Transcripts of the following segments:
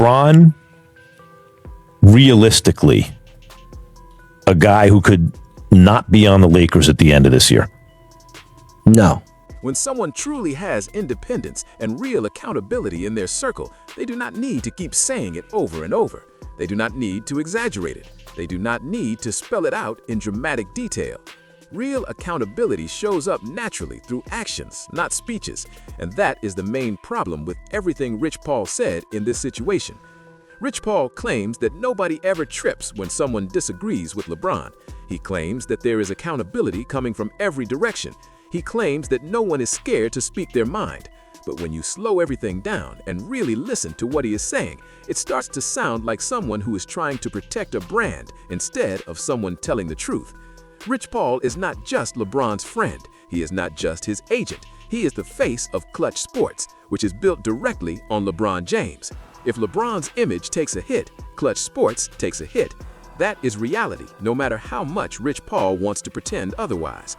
LeBron realistically a guy who could not be on the Lakers at the end of this year? No. When someone truly has independence and real accountability in their circle, they do not need to keep saying it over and over. They do not need to exaggerate it. They do not need to spell it out in dramatic detail. Real accountability shows up naturally through actions, not speeches, and that is the main problem with everything Rich Paul said in this situation. Rich Paul claims that nobody ever trips when someone disagrees with LeBron. He claims that there is accountability coming from every direction. He claims that no one is scared to speak their mind. But when you slow everything down and really listen to what he is saying, it starts to sound like someone who is trying to protect a brand instead of someone telling the truth. Rich Paul is not just LeBron's friend. He is not just his agent. He is the face of Klutch Sports, which is built directly on LeBron James. If LeBron's image takes a hit, Klutch Sports takes a hit. That is reality, no matter how much Rich Paul wants to pretend otherwise.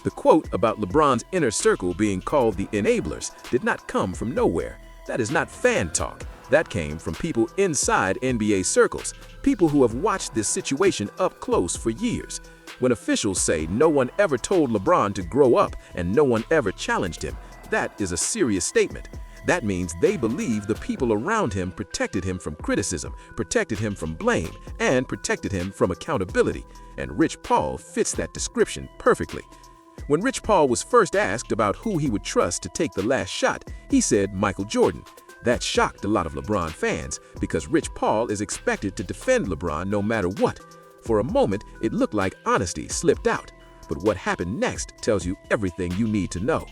The quote about LeBron's inner circle being called the enablers did not come from nowhere. That is not fan talk. That came from people inside NBA circles, people who have watched this situation up close for years. When officials say no one ever told LeBron to grow up and no one ever challenged him, that is a serious statement. That means they believe the people around him protected him from criticism, protected him from blame, and protected him from accountability. And Rich Paul fits that description perfectly. When Rich Paul was first asked about who he would trust to take the last shot, he said Michael Jordan. That shocked a lot of LeBron fans because Rich Paul is expected to defend LeBron no matter what. For a moment, it looked like honesty slipped out. But what happened next tells you everything you need to know.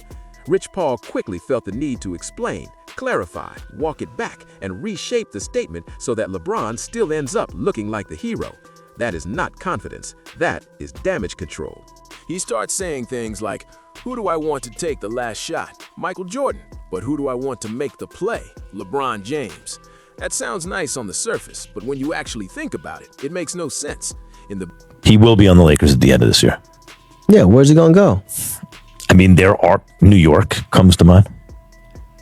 Rich Paul quickly felt the need to explain, clarify, walk it back, and reshape the statement so that LeBron still ends up looking like the hero. That is not confidence. That is damage control. He starts saying things like, who do I want to take the last shot? Michael Jordan. But who do I want to make the play? LeBron James. That sounds nice on the surface, but when you actually think about it, it makes no sense. He will be on the Lakers at the end of this year. Yeah, where's he going to go? I mean, New York comes to mind.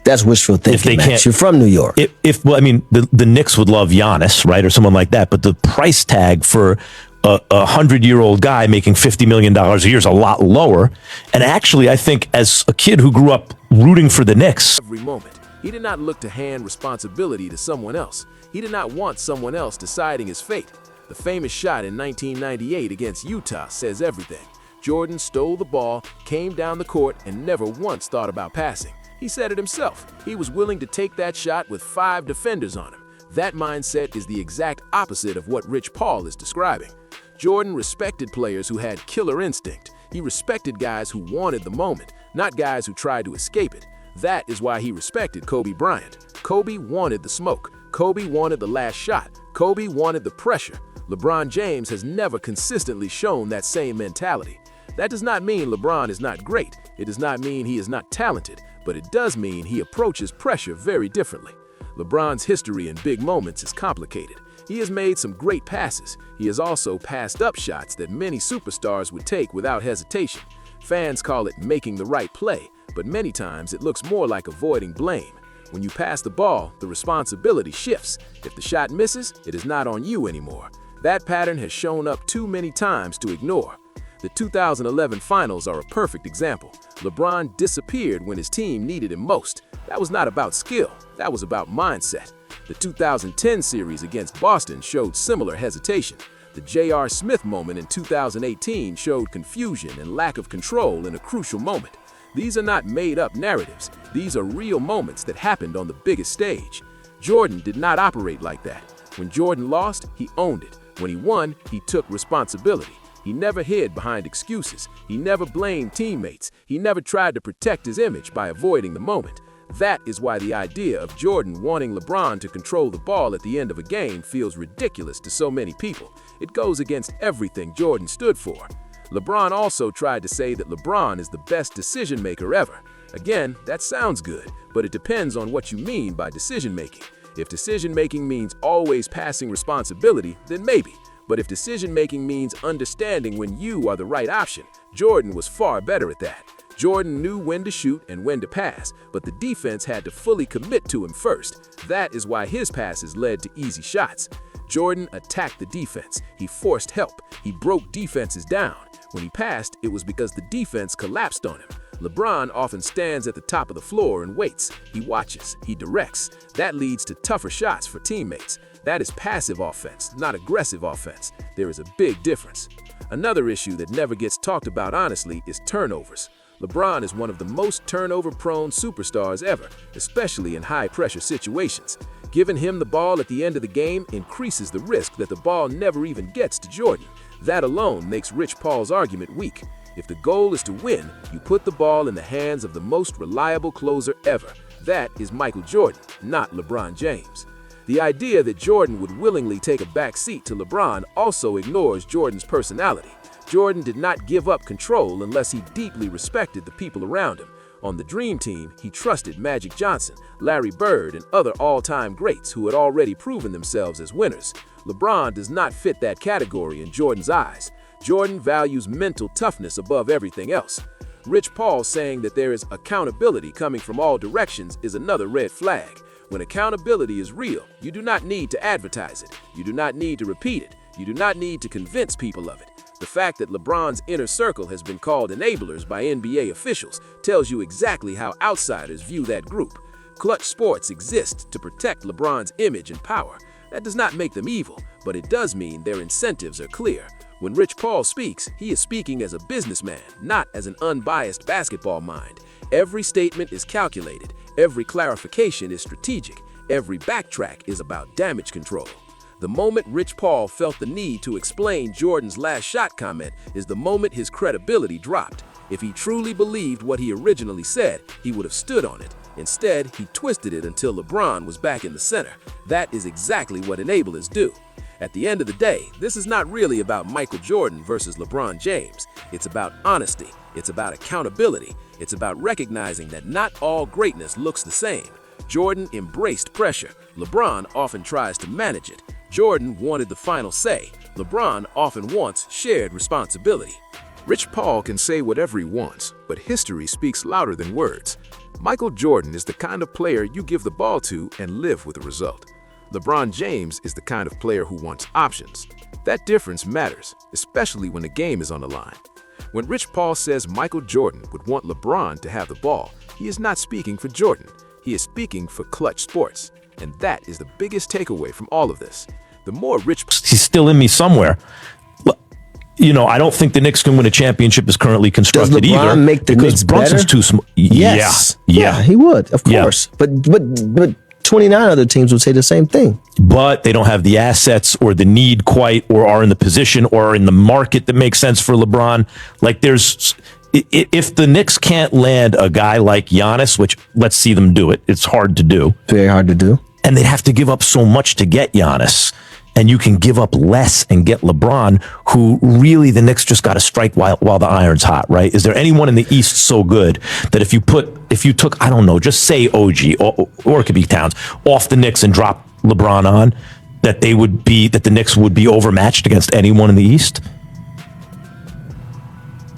That's wishful thinking, Max. You're from New York. The Knicks would love Giannis, right, or someone like that, but the price tag for a 100-year-old guy making $50 million a year is a lot lower. And actually, I think as a kid who grew up rooting for the Knicks, every moment, he did not look to hand responsibility to someone else. He did not want someone else deciding his fate. The famous shot in 1998 against Utah says everything. Jordan stole the ball, came down the court, and never once thought about passing. He said it himself. He was willing to take that shot with 5 defenders on him. That mindset is the exact opposite of what Rich Paul is describing. Jordan respected players who had killer instinct. He respected guys who wanted the moment, not guys who tried to escape it. That is why he respected Kobe Bryant. Kobe wanted the smoke. Kobe wanted the last shot. Kobe wanted the pressure. LeBron James has never consistently shown that same mentality. That does not mean LeBron is not great. It does not mean he is not talented, but it does mean he approaches pressure very differently. LeBron's history in big moments is complicated. He has made some great passes. He has also passed up shots that many superstars would take without hesitation. Fans call it making the right play, but many times it looks more like avoiding blame. When you pass the ball, the responsibility shifts. If the shot misses, it is not on you anymore. That pattern has shown up too many times to ignore. The 2011 finals are a perfect example. LeBron disappeared when his team needed him most. That was not about skill, that was about mindset. The 2010 series against Boston showed similar hesitation. The J.R. Smith moment in 2018 showed confusion and lack of control in a crucial moment. These are not made-up narratives. These are real moments that happened on the biggest stage. Jordan did not operate like that. When Jordan lost, he owned it. When he won, he took responsibility. He never hid behind excuses. He never blamed teammates. He never tried to protect his image by avoiding the moment. That is why the idea of Jordan wanting LeBron to control the ball at the end of a game feels ridiculous to so many people. It goes against everything Jordan stood for. LeBron also tried to say that LeBron is the best decision maker ever. Again, that sounds good, but it depends on what you mean by decision making. If decision making means always passing responsibility, then maybe. But if decision making means understanding when you are the right option, Jordan was far better at that. Jordan knew when to shoot and when to pass, but the defense had to fully commit to him first. That is why his passes led to easy shots. Jordan attacked the defense. He forced help. He broke defenses down. When he passed, it was because the defense collapsed on him. LeBron often stands at the top of the floor and waits. He watches. He directs. That leads to tougher shots for teammates. That is passive offense, not aggressive offense. There is a big difference. Another issue that never gets talked about honestly is turnovers. LeBron is one of the most turnover-prone superstars ever, especially in high-pressure situations. Giving him the ball at the end of the game increases the risk that the ball never even gets to Jordan. That alone makes Rich Paul's argument weak. If the goal is to win, you put the ball in the hands of the most reliable closer ever. That is Michael Jordan, not LeBron James. The idea that Jordan would willingly take a back seat to LeBron also ignores Jordan's personality. Jordan did not give up control unless he deeply respected the people around him. On the Dream Team, he trusted Magic Johnson, Larry Bird, and other all-time greats who had already proven themselves as winners. LeBron does not fit that category in Jordan's eyes. Jordan values mental toughness above everything else. Rich Paul saying that there is accountability coming from all directions is another red flag. When accountability is real, you do not need to advertise it. You do not need to repeat it. You do not need to convince people of it. The fact that LeBron's inner circle has been called enablers by NBA officials tells you exactly how outsiders view that group. Klutch Sports exists to protect LeBron's image and power. That does not make them evil, but it does mean their incentives are clear. When Rich Paul speaks, he is speaking as a businessman, not as an unbiased basketball mind. Every statement is calculated. Every clarification is strategic. Every backtrack is about damage control. The moment Rich Paul felt the need to explain Jordan's last shot comment is the moment his credibility dropped. If he truly believed what he originally said, he would have stood on it. Instead, he twisted it until LeBron was back in the center. That is exactly what enablers do. At the end of the day, this is not really about Michael Jordan versus LeBron James. It's about honesty. It's about accountability. It's about recognizing that not all greatness looks the same. Jordan embraced pressure. LeBron often tries to manage it. Jordan wanted the final say. LeBron often wants shared responsibility. Rich Paul can say whatever he wants, but history speaks louder than words. Michael Jordan is the kind of player you give the ball to and live with the result. LeBron James is the kind of player who wants options. That difference matters, especially when the game is on the line. When Rich Paul says Michael Jordan would want LeBron to have the ball, he is not speaking for Jordan. He is speaking for Klutch Sports. And that is the biggest takeaway from all of this. The more he's still in me somewhere. You know, I don't think the Knicks can win a championship as currently constructed Does LeBron either. make the because Knicks Brunson's better? too small. Yes. Yeah. He would, of Yeah. course. But 29 other teams would say the same thing. But they don't have the assets or the need quite, or are in the position or are in the market that makes sense for LeBron. Like if the Knicks can't land a guy like Giannis, which let's see them do it. It's hard to do. Very hard to do. And they'd have to give up so much to get Giannis. And you can give up less and get LeBron, who really the Knicks just got to strike while the iron's hot, right? Is there anyone in the East so good that if you took, I don't know, just say OG or it could be Towns off the Knicks and drop LeBron on, that the Knicks would be overmatched against anyone in the East?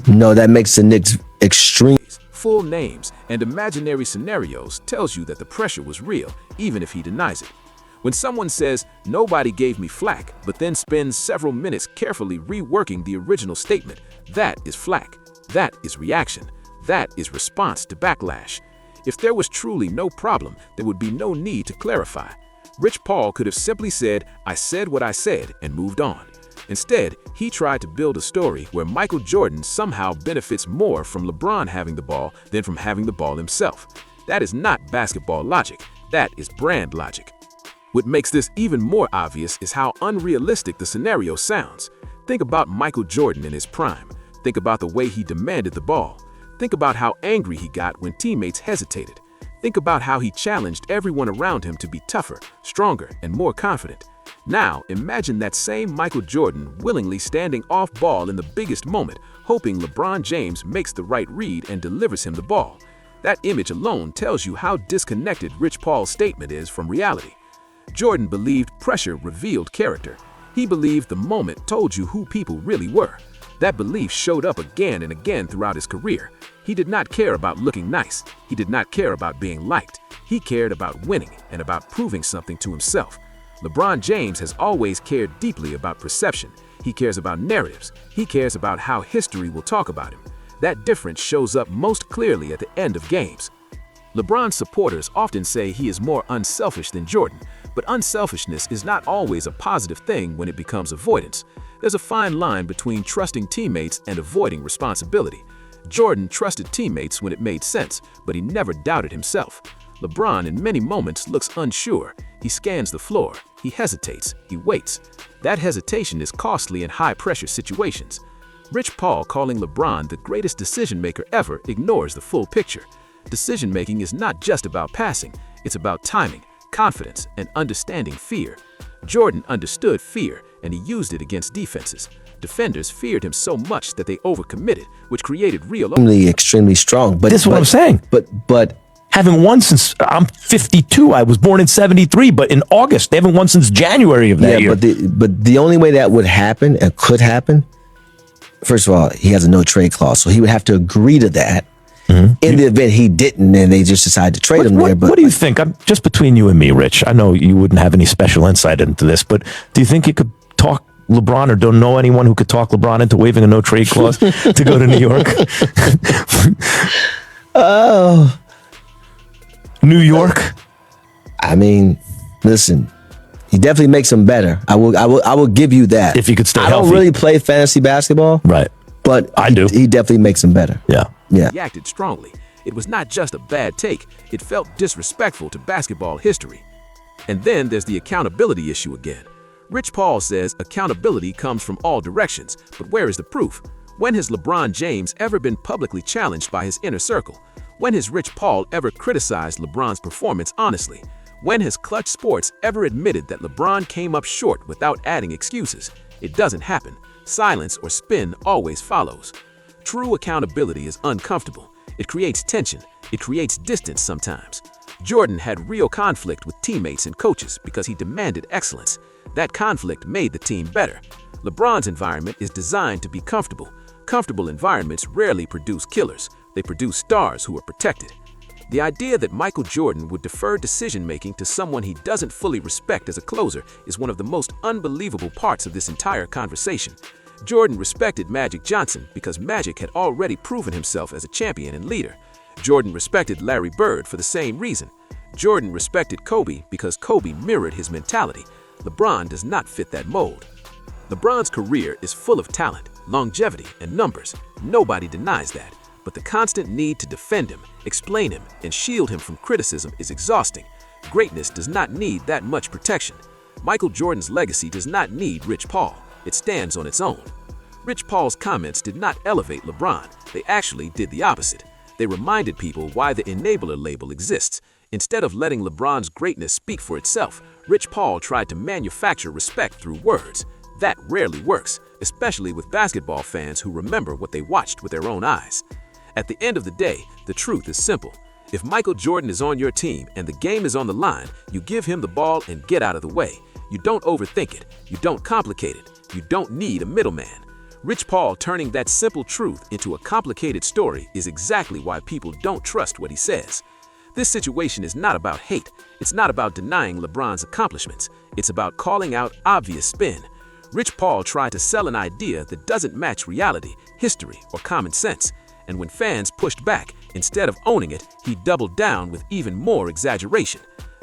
No, that makes the Knicks extreme. Full names and imaginary scenarios tells you that the pressure was real, even if he denies it. When someone says, "Nobody gave me flack," but then spends several minutes carefully reworking the original statement, that is flack. That is reaction. That is response to backlash. If there was truly no problem, there would be no need to clarify. Rich Paul could have simply said, "I said what I said," and moved on. Instead, he tried to build a story where Michael Jordan somehow benefits more from LeBron having the ball than from having the ball himself. That is not basketball logic. That is brand logic. What makes this even more obvious is how unrealistic the scenario sounds. Think about Michael Jordan in his prime. Think about the way he demanded the ball. Think about how angry he got when teammates hesitated. Think about how he challenged everyone around him to be tougher, stronger, and more confident. Now, imagine that same Michael Jordan willingly standing off ball in the biggest moment, hoping LeBron James makes the right read and delivers him the ball. That image alone tells you how disconnected Rich Paul's statement is from reality. Jordan believed pressure revealed character. He believed the moment told you who people really were. That belief showed up again and again throughout his career. He did not care about looking nice. He did not care about being liked. He cared about winning and about proving something to himself. LeBron James has always cared deeply about perception. He cares about narratives. He cares about how history will talk about him. That difference shows up most clearly at the end of games. LeBron's supporters often say he is more unselfish than Jordan, but unselfishness is not always a positive thing when it becomes avoidance. There's a fine line between trusting teammates and avoiding responsibility. Jordan trusted teammates when it made sense, but he never doubted himself. LeBron in many moments looks unsure. He scans the floor. He hesitates. He waits. That hesitation is costly in high-pressure situations. Rich Paul, calling LeBron the greatest decision-maker ever, ignores the full picture. Decision-making is not just about passing. It's about timing, confidence, and understanding fear. Jordan understood fear, and he used it against defenses. Defenders feared him so much that they overcommitted, which created real... Extremely strong. But This is what I'm saying. But Haven't won since I'm 52. I was born in 73, but in August, they haven't won since January of that year. but the only way that would happen and could happen, first of all, he has a no trade clause, so he would have to agree to that. In the event he didn't, and they just decided to trade him there. But what do you think? I'm just between you and me, Rich. I know you wouldn't have any special insight into this, but do you think you could talk LeBron, or don't know anyone who could talk LeBron into waiving a no trade clause to go to New York? Oh, New York. I mean, listen, he definitely makes him better. I will give you that. If he could stay I healthy. don't really play fantasy basketball, Right. but I do. He definitely makes him better. Yeah. Yeah. He acted strongly. It was not just a bad take. It felt disrespectful to basketball history. And then there's the accountability issue again. Rich Paul says accountability comes from all directions, but where is the proof? When has LeBron James ever been publicly challenged by his inner circle? When has Rich Paul ever criticized LeBron's performance honestly? When has Klutch Sports ever admitted that LeBron came up short without adding excuses? It doesn't happen. Silence or spin always follows. True accountability is uncomfortable. It creates tension. It creates distance sometimes. Jordan had real conflict with teammates and coaches because he demanded excellence. That conflict made the team better. LeBron's environment is designed to be comfortable. Comfortable environments rarely produce killers. They produce stars who are protected. The idea that Michael Jordan would defer decision-making to someone he doesn't fully respect as a closer is one of the most unbelievable parts of this entire conversation. Jordan respected Magic Johnson because Magic had already proven himself as a champion and leader. Jordan respected Larry Bird for the same reason. Jordan respected Kobe because Kobe mirrored his mentality. LeBron does not fit that mold. LeBron's career is full of talent, longevity, and numbers. Nobody denies that. But the constant need to defend him, explain him, and shield him from criticism is exhausting. Greatness does not need that much protection. Michael Jordan's legacy does not need Rich Paul. It stands on its own. Rich Paul's comments did not elevate LeBron. They actually did the opposite. They reminded people why the enabler label exists. Instead of letting LeBron's greatness speak for itself, Rich Paul tried to manufacture respect through words. That rarely works, especially with basketball fans who remember what they watched with their own eyes. At the end of the day, the truth is simple. If Michael Jordan is on your team and the game is on the line, you give him the ball and get out of the way. You don't overthink it. You don't complicate it. You don't need a middleman. Rich Paul turning that simple truth into a complicated story is exactly why people don't trust what he says. This situation is not about hate. It's not about denying LeBron's accomplishments. It's about calling out obvious spin. Rich Paul tried to sell an idea that doesn't match reality, history, or common sense. And when fans pushed back, instead of owning it, he doubled down with even more exaggeration.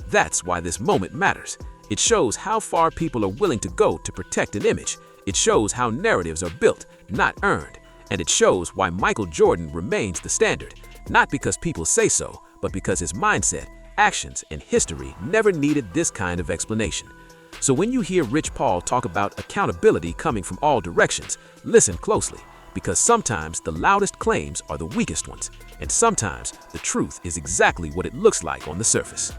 That's why this moment matters. It shows how far people are willing to go to protect an image. It shows how narratives are built, not earned. And it shows why Michael Jordan remains the standard, not because people say so, but because his mindset, actions, and history never needed this kind of explanation. So when you hear Rich Paul talk about accountability coming from all directions, listen closely, because sometimes the loudest claims are the weakest ones, and sometimes the truth is exactly what it looks like on the surface.